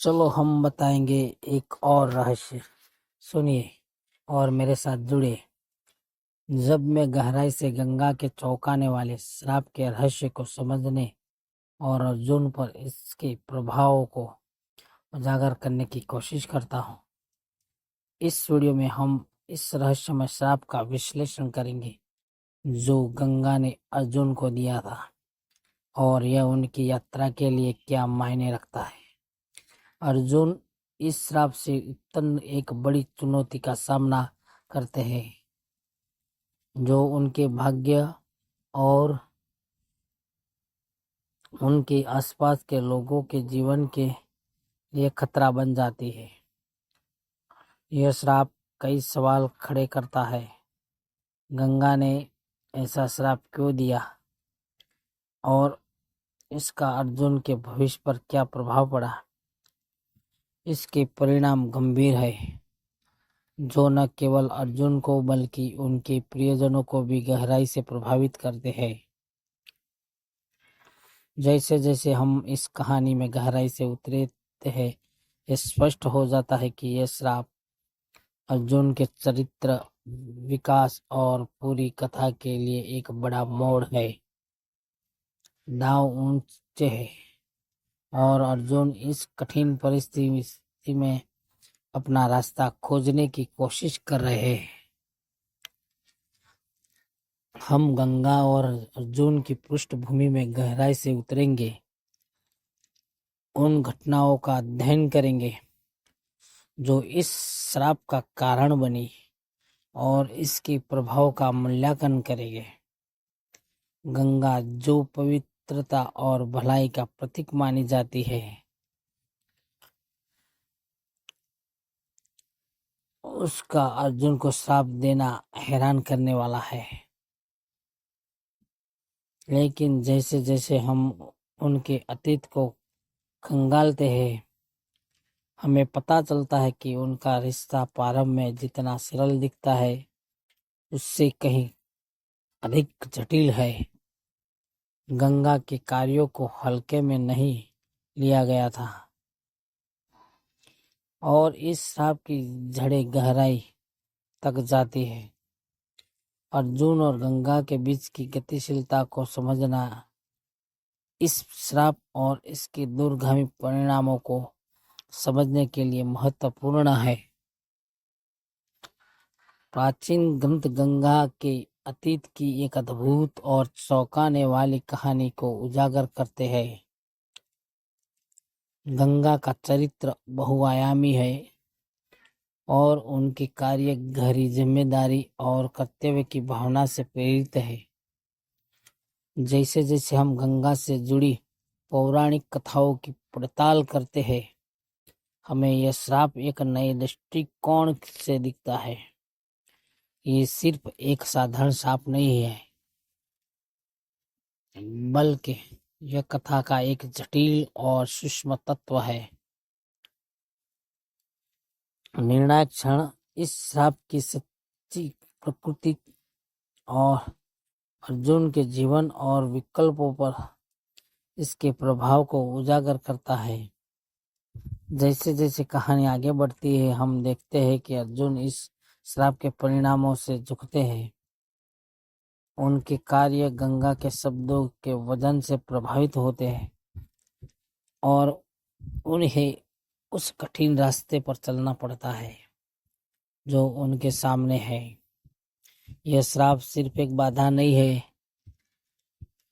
चलो हम बताएंगे एक और रहस्य। सुनिए और मेरे साथ जुड़िए। जब मैं गहराई से गंगा के चौंकाने वाले श्राप के रहस्य को समझने और अर्जुन पर इसके प्रभाव को उजागर करने की कोशिश करता हूँ। इस वीडियो में हम इस रहस्यमय श्राप का विश्लेषण करेंगे जो गंगा ने अर्जुन को दिया था और यह उनकी यात्रा के लिए क्या मायने रखता है। अर्जुन इस श्राप से उत्पन्न एक बड़ी चुनौती का सामना करते हैं जो उनके भाग्य और उनके आसपास के लोगों के जीवन के लिए खतरा बन जाती है। यह श्राप कई सवाल खड़े करता है। गंगा ने ऐसा श्राप क्यों दिया और इसका अर्जुन के भविष्य पर क्या प्रभाव पड़ा। इसके परिणाम गंभीर है जो न केवल अर्जुन को बल्कि उनके प्रियजनों को भी गहराई से प्रभावित करते हैं। जैसे जैसे हम इस कहानी में गहराई से उतरते हैं, यह स्पष्ट हो जाता है कि यह श्राप अर्जुन के चरित्र विकास और पूरी कथा के लिए एक बड़ा मोड़ है। दांव ऊंचे है और अर्जुन इस कठिन परिस्थिति में अपना रास्ता खोजने की कोशिश कर रहे हैं। हम गंगा और अर्जुन की पृष्ठभूमि में गहराई से उतरेंगे, उन घटनाओं का अध्ययन करेंगे जो इस श्राप का कारण बनी और इसके प्रभाव का मूल्यांकन करेंगे। गंगा जो पवित्रता और भलाई का प्रतीक मानी जाती है, उसका अर्जुन को श्राप देना हैरान करने वाला है। लेकिन जैसे जैसे हम उनके अतीत को खंगालते हैं, हमें पता चलता है कि उनका रिश्ता प्रारंभ में जितना सरल दिखता है उससे कहीं अधिक जटिल है। गंगा के कार्यों को हल्के में नहीं लिया गया था और इस श्राप की जड़ें गहराई तक जाती है। अर्जुन और गंगा के बीच की गतिशीलता को समझना इस श्राप और इसके दूरगामी परिणामों को समझने के लिए महत्वपूर्ण है। प्राचीन ग्रंथ गंगा के अतीत की एक अद्भुत और चौंकाने वाली कहानी को उजागर करते हैं। गंगा का चरित्र बहुआयामी है और उनके कार्य गहरी जिम्मेदारी और कर्तव्य की भावना से प्रेरित है। जैसे जैसे हम गंगा से जुड़ी पौराणिक कथाओं की पड़ताल करते हैं, हमें यह श्राप एक नए दृष्टिकोण से दिखता है। ये सिर्फ एक साधारण श्राप नहीं है, बल्कि यह कथा का एक जटिल और सूक्ष्म तत्व है। निर्णायक क्षण इस श्राप की सच्ची प्रकृति और अर्जुन के जीवन और विकल्पों पर इसके प्रभाव को उजागर करता है। जैसे जैसे कहानी आगे बढ़ती है, हम देखते हैं कि अर्जुन इस श्राप के परिणामों से झुकते हैं। उनके कार्य गंगा के शब्दों के वजन से प्रभावित होते हैं और उन्हें उस कठिन रास्ते पर चलना पड़ता है जो उनके सामने है। यह श्राप सिर्फ एक बाधा नहीं है,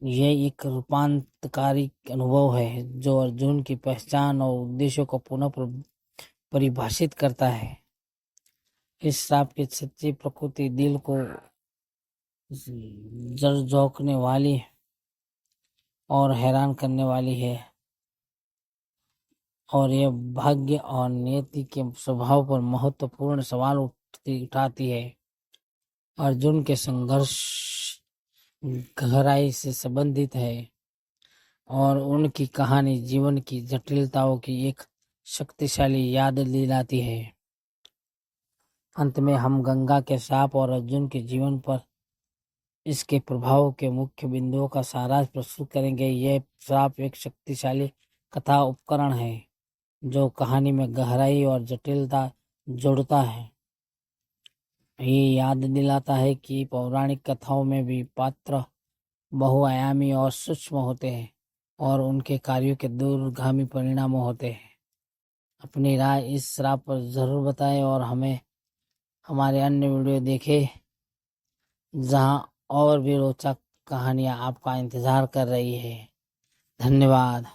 यह एक रूपांतरकारी अनुभव है जो अर्जुन की पहचान और उद्देश्यों को पुनः परिभाषित करता है। इस श्राप की सच्ची प्रकृति दिल को झकझोरने वाली और हैरान करने वाली है और यह भाग्य और नियति के स्वभाव पर महत्वपूर्ण सवाल उठाती है। अर्जुन के संघर्ष गहराई से संबंधित है और उनकी कहानी जीवन की जटिलताओं की एक शक्तिशाली याद दिलाती है। अंत में हम गंगा के श्राप और अर्जुन के जीवन पर इसके प्रभाव के मुख्य बिंदुओं का सारांश प्रस्तुत करेंगे। यह श्राप एक शक्तिशाली कथा उपकरण है जो कहानी में गहराई और जटिलता जोड़ता है। ये याद दिलाता है कि पौराणिक कथाओं में भी पात्र बहुआयामी और सूक्ष्म होते हैं और उनके कार्यों के दूरगामी परिणाम होते हैं। अपनी राय इस श्राप पर जरूर बताएं और हमें हमारे अन्य वीडियो देखें, जहां और भी रोचक कहानियां आपका इंतजार कर रही है। धन्यवाद।